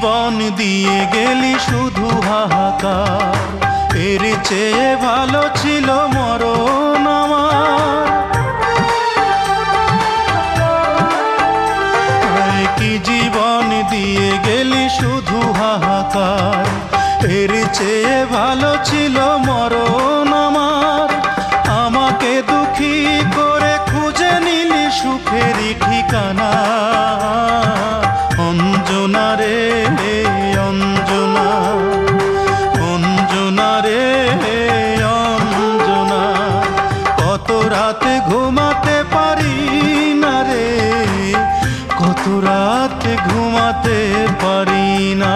জীবন দিয়ে গেলি শুধু হাহাকার, এর চেয়ে ভালো ছিল মরণ আমার। কি জীবন দিয়ে গেলি শুধু হাহাকার, এর চেয়ে ভালো ছিল মরণ আমার। আমাকে দুঃখী করে খুঁজে নিলি সুখেরই ঠিকানা। অঞ্জনা রে অঞ্জনা, অঞ্জনা রে অঞ্জনা, কত রাতে ঘুমাতে পারি না রে, কত রাতে ঘুমাতে পারি না।